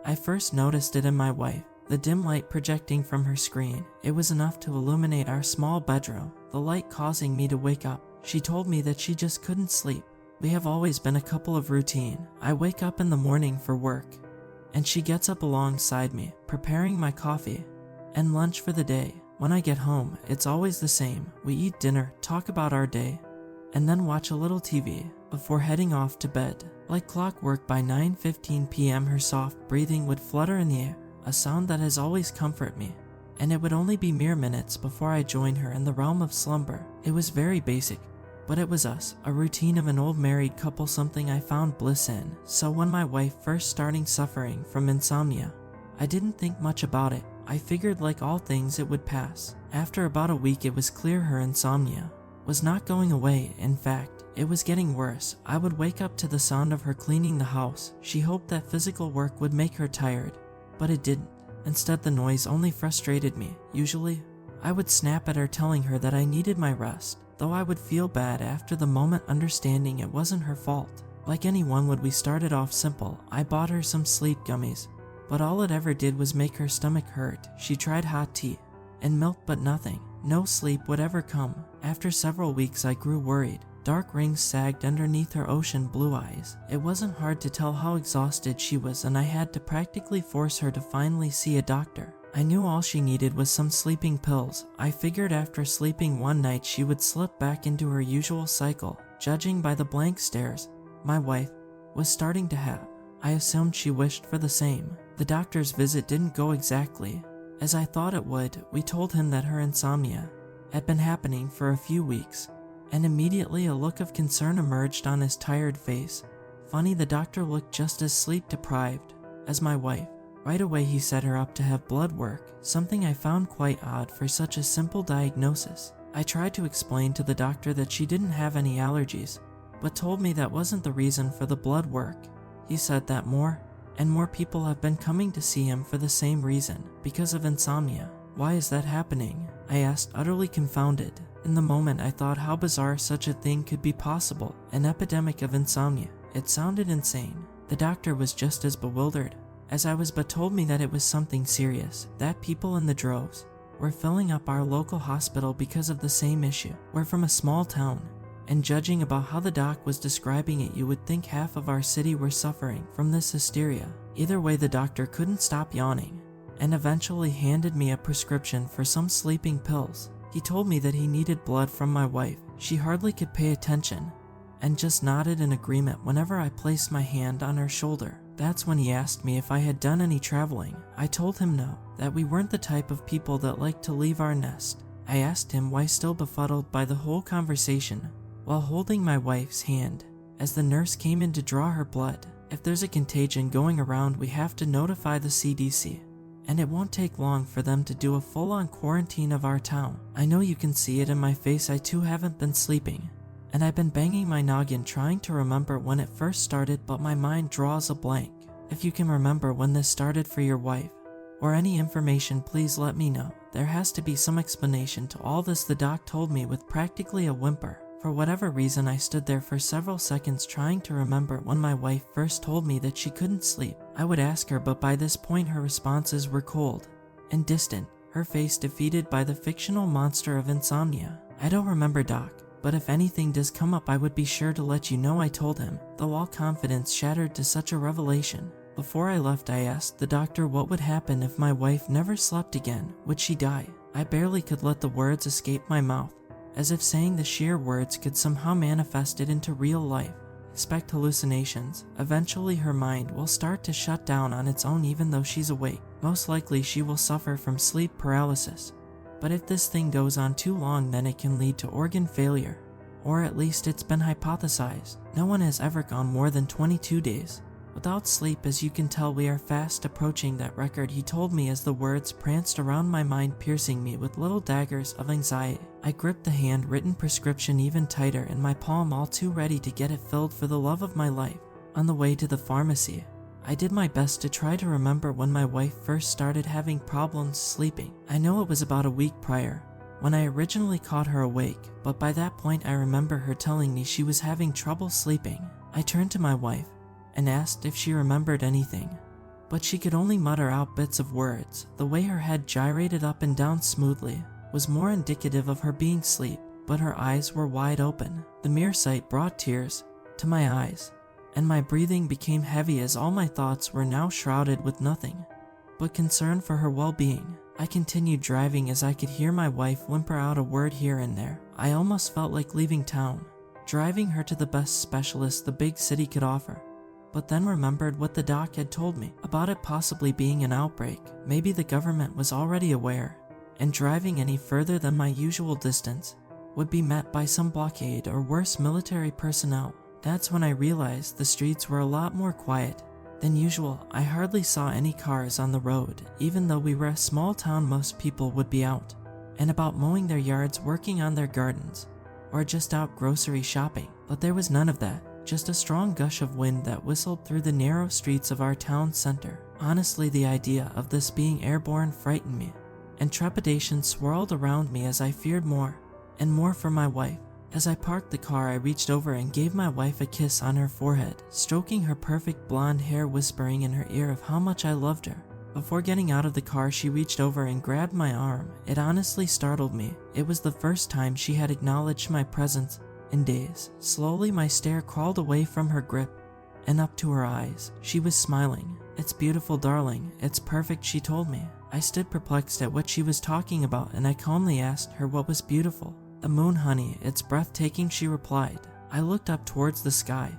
I first noticed it in my wife, the dim light projecting from her screen. It was enough to illuminate our small bedroom, the light causing me to wake up. She told me that she just couldn't sleep. We have always been a couple of routine. I wake up in the morning for work, and she gets up alongside me, preparing my coffee and lunch for the day. When I get home, it's always the same. We eat dinner, talk about our day, and then watch a little TV before heading off to bed. Like clockwork, by 9:15 p.m. her soft breathing would flutter in the air, a sound that has always comforted me, and it would only be mere minutes before I joined her in the realm of slumber. It was very basic, but it was us, a routine of an old married couple, something I found bliss in. So when my wife first started suffering from insomnia, I didn't think much about it. I figured like all things it would pass. After about a week it was clear her insomnia was not going away. In fact, it was getting worse. I would wake up to the sound of her cleaning the house. She hoped that physical work would make her tired, but it didn't. Instead, the noise only frustrated me. Usually, I would snap at her telling her that I needed my rest, though I would feel bad after the moment, understanding it wasn't her fault. Like anyone would, we started off simple. I bought her some sleep gummies, but all it ever did was make her stomach hurt. She tried hot tea and milk, but nothing. No sleep would ever come. After several weeks I grew worried. Dark rings sagged underneath her ocean blue eyes. It wasn't hard to tell how exhausted she was, and I had to practically force her to finally see a doctor. I knew all she needed was some sleeping pills. I figured after sleeping one night she would slip back into her usual cycle. Judging by the blank stares my wife was starting to have, I assumed she wished for the same. The doctor's visit didn't go exactly as I thought it would. We told him that her insomnia had been happening for a few weeks, and immediately a look of concern emerged on his tired face. Funny, the doctor looked just as sleep deprived as my wife. Right away he set her up to have blood work, something I found quite odd for such a simple diagnosis. I tried to explain to the doctor that she didn't have any allergies, but told me that wasn't the reason for the blood work. He said that more and more people have been coming to see him for the same reason, because of insomnia. Why is that happening? I asked, utterly confounded. In the moment I thought how bizarre such a thing could be possible. An epidemic of insomnia. It sounded insane. The doctor was just as bewildered as I was, but told me that it was something serious, that people in the droves were filling up our local hospital because of the same issue. We're from a small town, and judging about how the doc was describing it, you would think half of our city were suffering from this hysteria. Either way, the doctor couldn't stop yawning, and eventually handed me a prescription for some sleeping pills. He told me that he needed blood from my wife. She hardly could pay attention, and just nodded in agreement whenever I placed my hand on her shoulder. That's when he asked me if I had done any traveling. I told him no, that we weren't the type of people that like to leave our nest. I asked him why, still befuddled by the whole conversation, while holding my wife's hand as the nurse came in to draw her blood. If there's a contagion going around, we have to notify the CDC, and it won't take long for them to do a full-on quarantine of our town. I know you can see it in my face. I too haven't been sleeping, and I've been banging my noggin trying to remember when it first started, but my mind draws a blank. If you can remember when this started for your wife, or any information, please let me know. There has to be some explanation to all this, the doc told me with practically a whimper. For whatever reason, I stood there for several seconds trying to remember when my wife first told me that she couldn't sleep. I would ask her, but by this point her responses were cold and distant, her face defeated by the fictional monster of insomnia. I don't remember, doc, but if anything does come up I would be sure to let you know, I told him, though all confidence shattered to such a revelation. Before I left, I asked the doctor what would happen if my wife never slept again. Would she die? I barely could let the words escape my mouth, as if saying the sheer words could somehow manifest it into real life. Expect hallucinations. Eventually her mind will start to shut down on its own even though she's awake. Most likely she will suffer from sleep paralysis. But if this thing goes on too long, then it can lead to organ failure. Or at least it's been hypothesized. No one has ever gone more than 22 days without sleep. As you can tell, we are fast approaching that record, he told me as the words pranced around my mind, piercing me with little daggers of anxiety. I gripped the handwritten prescription even tighter in my palm, all too ready to get it filled for the love of my life. On the way to the pharmacy, I did my best to try to remember when my wife first started having problems sleeping. I know it was about a week prior when I originally caught her awake, but by that point I remember her telling me she was having trouble sleeping. I turned to my wife and asked if she remembered anything, but she could only mutter out bits of words. The way her head gyrated up and down smoothly was more indicative of her being asleep, but her eyes were wide open. The mere sight brought tears to my eyes, and my breathing became heavy as all my thoughts were now shrouded with nothing but concern for her well-being. I continued driving as I could hear my wife whimper out a word here and there. I almost felt like leaving town, driving her to the best specialist the big city could offer, but then remembered what the doc had told me about it possibly being an outbreak. Maybe the government was already aware, and driving any further than my usual distance would be met by some blockade or worse, military personnel. That's when I realized the streets were a lot more quiet than usual. I hardly saw any cars on the road. Even though we were a small town, most people would be out and about mowing their yards, working on their gardens, or just out grocery shopping. But there was none of that, just a strong gush of wind that whistled through the narrow streets of our town center. Honestly, the idea of this being airborne frightened me, and trepidation swirled around me as I feared more and more for my wife. As I parked the car, I reached over and gave my wife a kiss on her forehead, stroking her perfect blonde hair, whispering in her ear of how much I loved her. Before getting out of the car, she reached over and grabbed my arm. It honestly startled me. It was the first time she had acknowledged my presence in days. Slowly, my stare crawled away from her grip and up to her eyes. She was smiling. "It's beautiful, darling. It's perfect," she told me. I stood perplexed at what she was talking about, and I calmly asked her what was beautiful. "The moon, honey. It's breathtaking," she replied. I looked up towards the sky,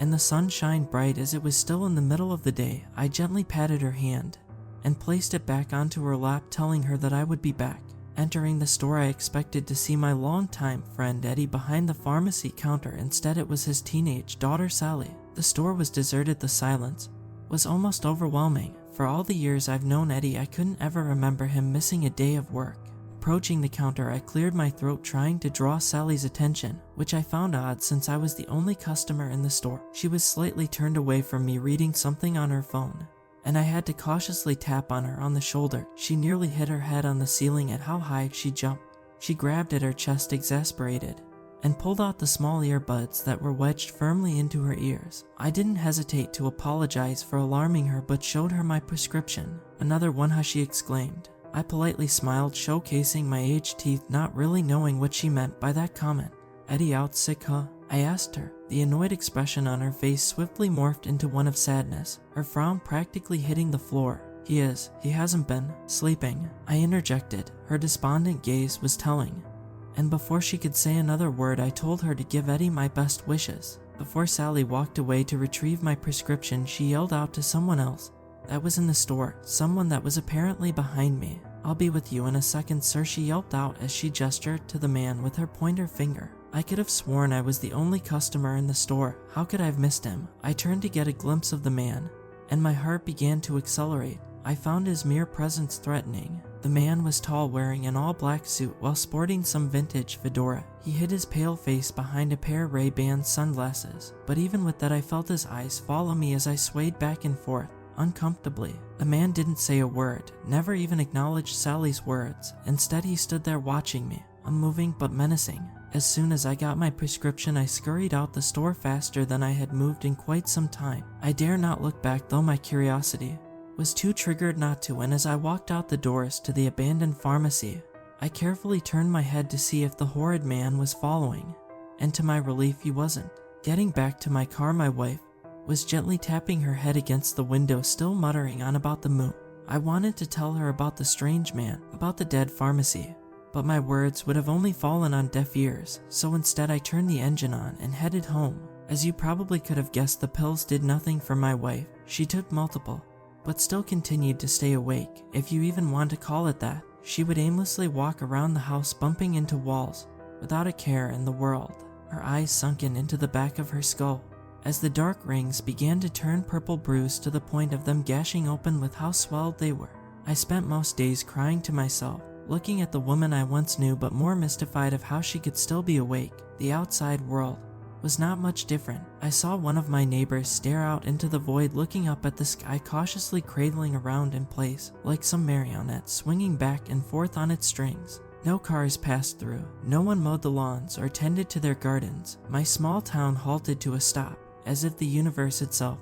and the sun shined bright as it was still in the middle of the day. I gently patted her hand and placed it back onto her lap, telling her that I would be back. Entering the store, I expected to see my longtime friend Eddie behind the pharmacy counter. Instead, it was his teenage daughter, Sally. The store was deserted. The silence was almost overwhelming. For all the years I've known Eddie, I couldn't ever remember him missing a day of work. Approaching the counter, I cleared my throat, trying to draw Sally's attention, which I found odd since I was the only customer in the store. She was slightly turned away from me, reading something on her phone, and I had to cautiously tap on her on the shoulder. She nearly hit her head on the ceiling at how high she jumped. She grabbed at her chest, exasperated, and pulled out the small earbuds that were wedged firmly into her ears. I didn't hesitate to apologize for alarming her, but showed her my prescription. "Another one, huh?" she exclaimed. I politely smiled, showcasing my aged teeth, not really knowing what she meant by that comment. "Eddie out sick, huh?" I asked her. The annoyed expression on her face swiftly morphed into one of sadness, her frown practically hitting the floor. He hasn't been sleeping," I interjected. Her despondent gaze was telling, and before she could say another word, I told her to give Eddie my best wishes. Before Sally walked away to retrieve my prescription, she yelled out to someone else that was in the store, someone that was apparently behind me. "I'll be with you in a second, sir," she yelped out as she gestured to the man with her pointer finger. I could have sworn I was the only customer in the store. How could I have missed him? I turned to get a glimpse of the man, and my heart began to accelerate. I found his mere presence threatening. The man was tall, wearing an all-black suit while sporting some vintage fedora. He hid his pale face behind a pair of Ray-Ban sunglasses, but even with that, I felt his eyes follow me as I swayed back and forth uncomfortably. The man didn't say a word, never even acknowledged Sally's words. Instead, he stood there watching me, unmoving but menacing. As soon as I got my prescription, I scurried out the store faster than I had moved in quite some time. I dare not look back, though my curiosity was too triggered not to, and as I walked out the doors to the abandoned pharmacy, I carefully turned my head to see if the horrid man was following, and to my relief, he wasn't. Getting back to my car, my wife was gently tapping her head against the window, still muttering on about the moon. I wanted to tell her about the strange man, about the dead pharmacy, but my words would have only fallen on deaf ears, so instead I turned the engine on and headed home. As you probably could have guessed, the pills did nothing for my wife. She took multiple, but still continued to stay awake, if you even want to call it that. She would aimlessly walk around the house, bumping into walls, without a care in the world, her eyes sunken into the back of her skull, as the dark rings began to turn purple, bruised to the point of them gashing open with how swelled they were. I spent most days crying to myself, looking at the woman I once knew, but more mystified of how she could still be awake. The outside world was not much different. I saw one of my neighbors stare out into the void, looking up at the sky, cautiously cradling around in place, like some marionette swinging back and forth on its strings. No cars passed through, no one mowed the lawns or tended to their gardens. My small town halted to a stop, as if the universe itself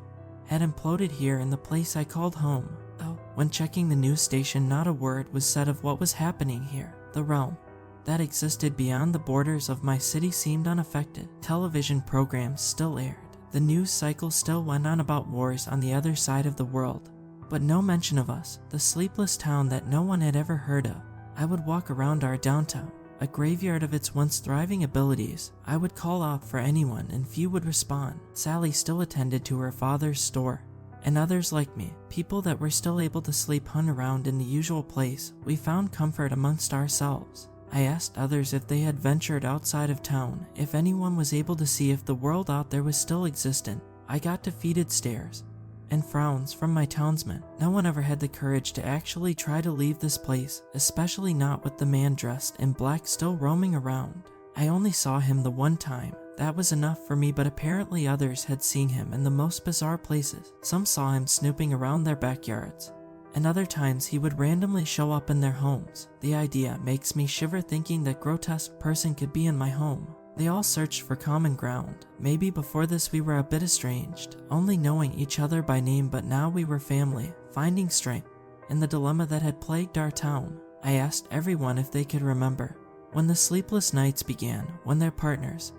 had imploded here in the place I called home. Though, when checking the news station, not a word was said of what was happening here. The realm that existed beyond the borders of my city seemed unaffected. Television programs still aired. The news cycle still went on about wars on the other side of the world. But no mention of us, the sleepless town that no one had ever heard of. I would walk around our downtown, a graveyard of its once thriving abilities. I would call out for anyone and few would respond. Sally still attended to her father's store. And others like me, people that were still able to sleep, hung around in the usual place. We found comfort amongst ourselves. I asked others if they had ventured outside of town, if anyone was able to see if the world out there was still existent. I got defeated stares and frowns from my townsmen. No one ever had the courage to actually try to leave this place, especially not with the man dressed in black still roaming around. I only saw him the one time. That was enough for me, but apparently others had seen him in the most bizarre places. Some saw him snooping around their backyards, and other times he would randomly show up in their homes. The idea makes me shiver thinking that grotesque person could be in my home. They all searched for common ground. Maybe before this we were a bit estranged, only knowing each other by name, but now we were family, finding strength in the dilemma that had plagued our town. I asked everyone if they could remember when the sleepless nights began, when their partners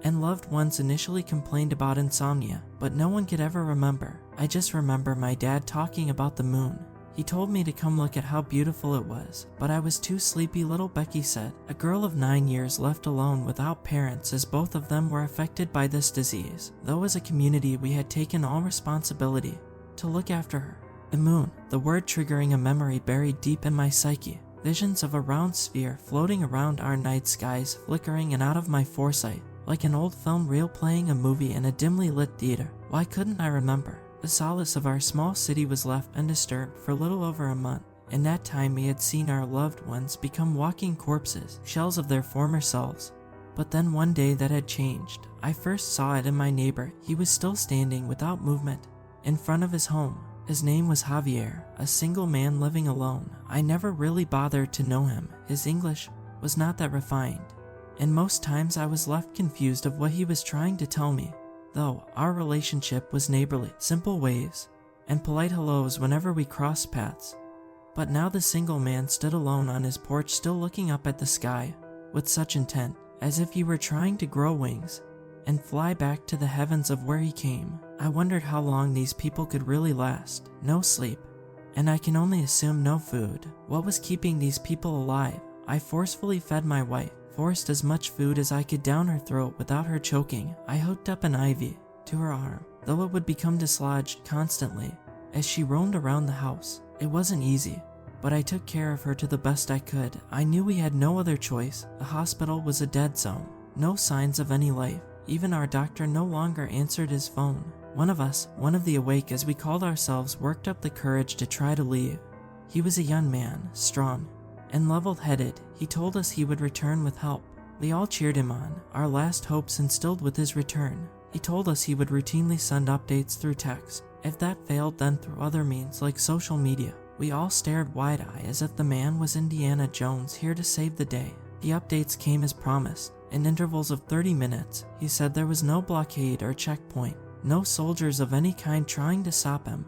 and loved ones initially complained about insomnia, but no one could ever remember. I just remember my dad talking about the moon. He told me to come look at how beautiful it was, but I was too sleepy. Little Becky said, a girl of 9 years left alone without parents, as both of them were affected by this disease. Though as a community we had taken all responsibility to look after her. The moon, the word triggering a memory buried deep in my psyche. Visions of a round sphere floating around our night skies, flickering and out of my foresight, like an old film reel playing a movie in a dimly lit theater. Why couldn't I remember? The solace of our small city was left undisturbed for a little over a month. In that time we had seen our loved ones become walking corpses, shells of their former selves. But then one day that had changed. I first saw it in my neighbor. He was still standing without movement in front of his home. His name was Javier, a single man living alone. I never really bothered to know him. His English was not that refined, and most times I was left confused of what he was trying to tell me. Though our relationship was neighborly, simple waves and polite hellos whenever we crossed paths. But now the single man stood alone on his porch, still looking up at the sky with such intent, as if he were trying to grow wings and fly back to the heavens of where he came. I wondered how long these people could really last. No sleep, and I can only assume no food. What was keeping these people alive? I forcefully fed my wife, forced as much food as I could down her throat without her choking. I hooked up an IV to her arm, though it would become dislodged constantly as she roamed around the house. It wasn't easy, but I took care of her to the best I could. I knew we had no other choice. The hospital was a dead zone. No signs of any life. Even our doctor no longer answered his phone. One of the awake as we called ourselves, worked up the courage to try to leave. He was a young man, strong and level-headed. He told us he would return with help. We all cheered him on, our last hopes instilled with his return. He told us he would routinely send updates through text. If that failed, then through other means like social media. We all stared wide-eyed as if the man was Indiana Jones here to save the day. The updates came as promised, in intervals of 30 minutes. He said there was no blockade or checkpoint, no soldiers of any kind trying to stop him.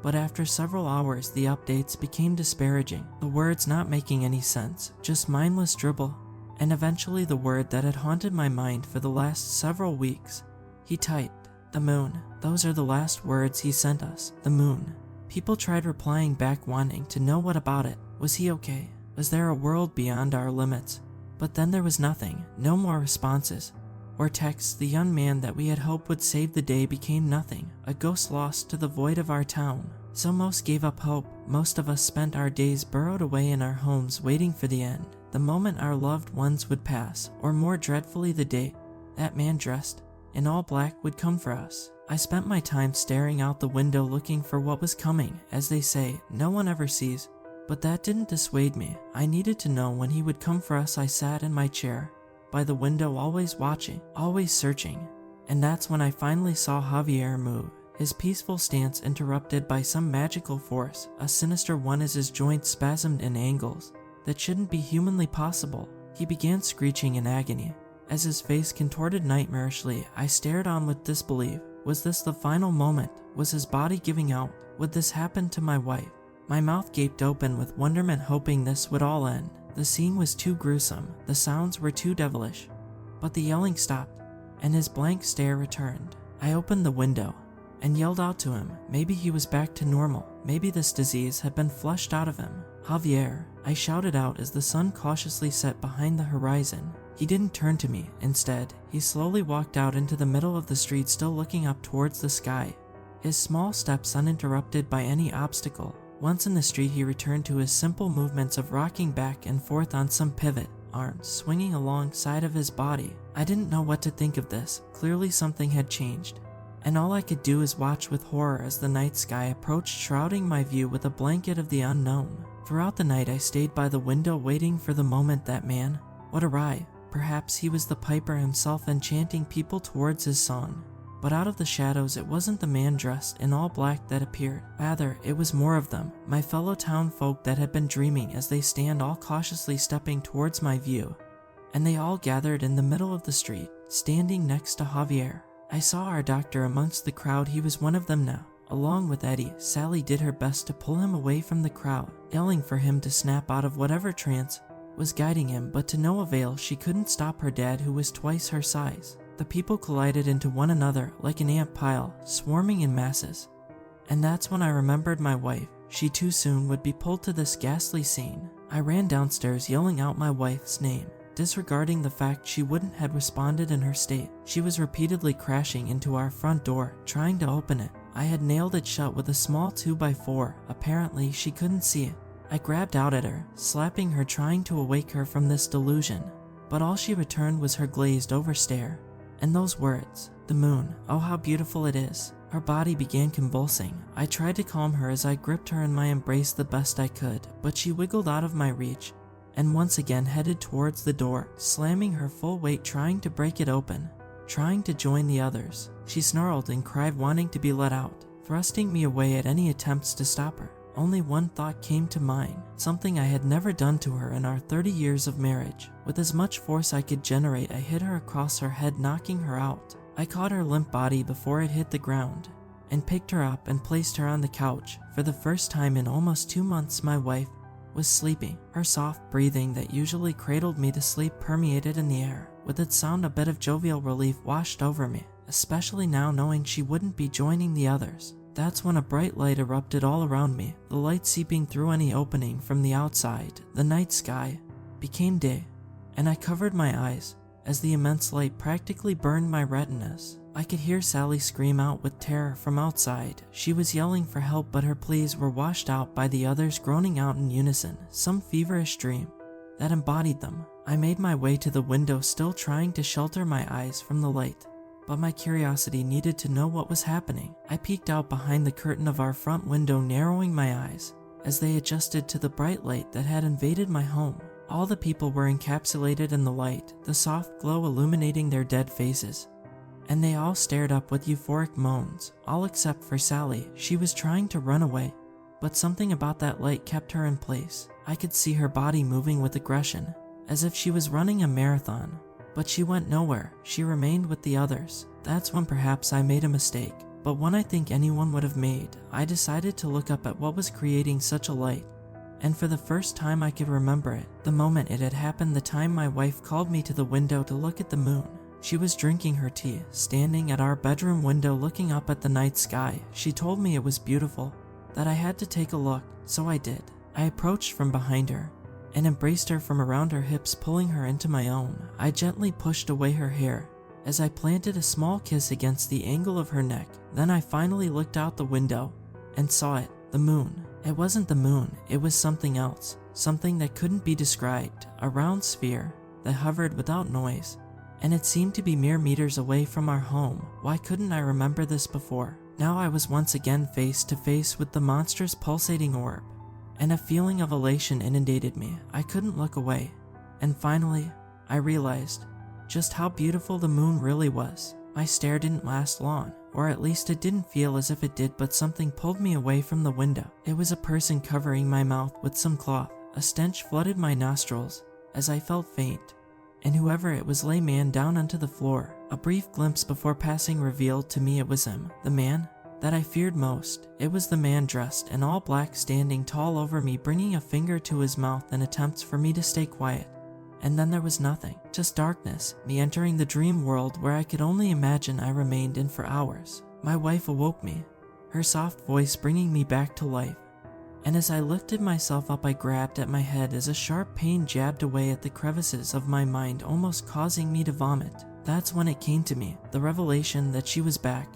But after several hours the updates became disparaging, the words not making any sense, just mindless dribble, and eventually the word that had haunted my mind for the last several weeks. He typed, the moon. Those are the last words he sent us, the moon. People tried replying back, wanting to know what about it. Was he okay? Was there a world beyond our limits? But then there was nothing, no more responses or texts. The young man that we had hoped would save the day became nothing, a ghost lost to the void of our town. So most gave up hope. Most of us spent our days burrowed away in our homes, waiting for the end, the moment our loved ones would pass, or more dreadfully the day that man dressed in all black would come for us. I spent my time staring out the window looking for what was coming. As they say, no one ever sees. But that didn't dissuade me. I needed to know when he would come for us. I sat in my chair by the window, always watching, always searching. And that's when I finally saw Javier move, his peaceful stance interrupted by some magical force, a sinister one as his joints spasmed in angles that shouldn't be humanly possible. He began screeching in agony as his face contorted nightmarishly. I stared on with disbelief. Was this the final moment? Was his body giving out? Would this happen to my wife? My mouth gaped open with wonderment, hoping this would all end. The scene was too gruesome, the sounds were too devilish. But the yelling stopped, and his blank stare returned. I opened the window and yelled out to him. Maybe he was back to normal. Maybe this disease had been flushed out of him. "Javier," I shouted out as the sun cautiously set behind the horizon. He didn't turn to me. Instead, he slowly walked out into the middle of the street, still looking up towards the sky, his small steps uninterrupted by any obstacle. Once in the street, he returned to his simple movements of rocking back and forth on some pivot, arms swinging alongside of his body. I didn't know what to think of this. Clearly something had changed, and all I could do is watch with horror as the night sky approached, shrouding my view with a blanket of the unknown. Throughout the night, I stayed by the window waiting for the moment that man would arrive. Perhaps he was the piper himself, enchanting people towards his song. But out of the shadows, it wasn't the man dressed in all black that appeared. Rather, it was more of them, my fellow townfolk that had been dreaming, as they stand all cautiously stepping towards my view. And they all gathered in the middle of the street, standing next to Javier. I saw our doctor amongst the crowd. He was one of them now. Along with Eddie, Sally did her best to pull him away from the crowd, yelling for him to snap out of whatever trance was guiding him, but to no avail. She couldn't stop her dad, who was twice her size. The people collided into one another like an ant pile, swarming in masses. And that's when I remembered my wife. She too soon would be pulled to this ghastly scene. I ran downstairs yelling out my wife's name, disregarding the fact she wouldn't have responded in her state. She was repeatedly crashing into our front door, trying to open it. I had nailed it shut with a small 2x4. Apparently, she couldn't see it. I grabbed out at her, slapping her, trying to awake her from this delusion. But all she returned was her glazed over stare, and those words, "The moon, oh how beautiful it is." Her body began convulsing. I tried to calm her as I gripped her in my embrace the best I could, but she wiggled out of my reach and once again headed towards the door, slamming her full weight, trying to break it open, trying to join the others. She snarled and cried, wanting to be let out, thrusting me away at any attempts to stop her. Only one thought came to mind, something I had never done to her in our 30 years of marriage. With as much force I could generate, I hit her across her head, knocking her out. I caught her limp body before it hit the ground, and picked her up and placed her on the couch. For the first time in almost 2 months, my wife was sleeping. Her soft breathing that usually cradled me to sleep permeated in the air. With its sound, a bit of jovial relief washed over me, especially now knowing she wouldn't be joining the others. That's when a bright light erupted all around me, the light seeping through any opening from the outside. The night sky became day, and I covered my eyes as the immense light practically burned my retinas. I could hear Sally scream out with terror from outside. She was yelling for help, but her pleas were washed out by the others groaning out in unison, some feverish dream that embodied them. I made my way to the window, still trying to shelter my eyes from the light, but my curiosity needed to know what was happening. I peeked out behind the curtain of our front window, narrowing my eyes as they adjusted to the bright light that had invaded my home. All the people were encapsulated in the light, the soft glow illuminating their dead faces, and they all stared up with euphoric moans, all except for Sally. She was trying to run away, but something about that light kept her in place. I could see her body moving with aggression, as if she was running a marathon. But she went nowhere. She remained with the others. That's when perhaps I made a mistake, but one I think anyone would have made. I decided to look up at what was creating such a light, and for the first time I could remember it, the moment it had happened, the time my wife called me to the window to look at the moon. She was drinking her tea, standing at our bedroom window looking up at the night sky. She told me it was beautiful, that I had to take a look, so I did. I approached from behind her and embraced her from around her hips, pulling her into my own. I gently pushed away her hair as I planted a small kiss against the angle of her neck. Then I finally looked out the window and saw it, the moon. It wasn't the moon, it was something else, something that couldn't be described, a round sphere that hovered without noise, and it seemed to be mere meters away from our home. Why couldn't I remember this before? Now I was once again face to face with the monstrous pulsating orb, and a feeling of elation inundated me. I couldn't look away, and finally, I realized just how beautiful the moon really was. My stare didn't last long, or at least it didn't feel as if it did, but something pulled me away from the window. It was a person covering my mouth with some cloth. A stench flooded my nostrils as I felt faint and whoever it was lay man down onto the floor. A brief glimpse before passing revealed to me it was him, the man that I feared most. It was the man dressed in all black standing tall over me, bringing a finger to his mouth in attempts for me to stay quiet. And then there was nothing, just darkness, me entering the dream world where I could only imagine I remained in for hours. My wife awoke me, her soft voice bringing me back to life. And as I lifted myself up, I grabbed at my head as a sharp pain jabbed away at the crevices of my mind, almost causing me to vomit. That's when it came to me, the revelation that she was back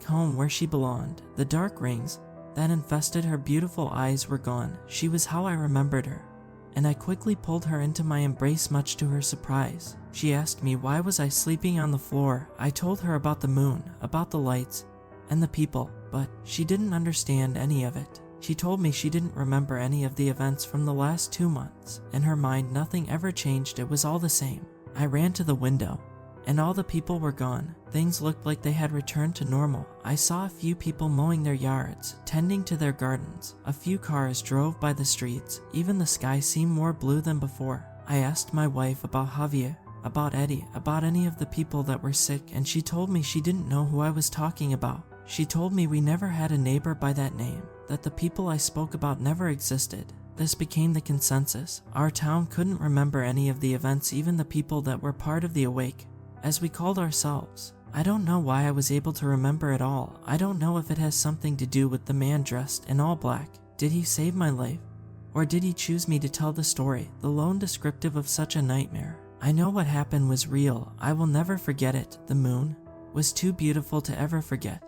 home where she belonged. The dark rings that infested her beautiful eyes were gone. She was how I remembered her. And I quickly pulled her into my embrace, much to her surprise. She asked me why was I sleeping on the floor. I told her about the moon, about the lights, and the people, but she didn't understand any of it. She told me she didn't remember any of the events from the last 2 months. In her mind, nothing ever changed. It was all the same. I ran to the window, and all the people were gone. Things looked like they had returned to normal. I saw a few people mowing their yards, tending to their gardens. A few cars drove by the streets. Even the sky seemed more blue than before. I asked my wife about Javier, about Eddie, about any of the people that were sick, and she told me she didn't know who I was talking about. She told me we never had a neighbor by that name, that the people I spoke about never existed. This became the consensus. Our town couldn't remember any of the events, even the people that were part of the Awake, as we called ourselves. I don't know why I was able to remember it all. I don't know if it has something to do with the man dressed in all black. Did he save my life? Or did he choose me to tell the story, the lone descriptive of such a nightmare? I know what happened was real. I will never forget it. The moon was too beautiful to ever forget.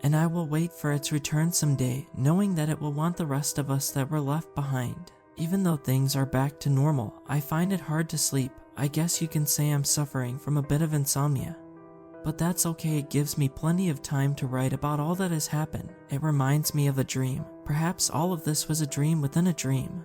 And I will wait for its return someday, knowing that it will want the rest of us that were left behind. Even though things are back to normal, I find it hard to sleep. I guess you can say I'm suffering from a bit of insomnia. But that's okay, it gives me plenty of time to write about all that has happened. It reminds me of a dream. Perhaps all of this was a dream within a dream.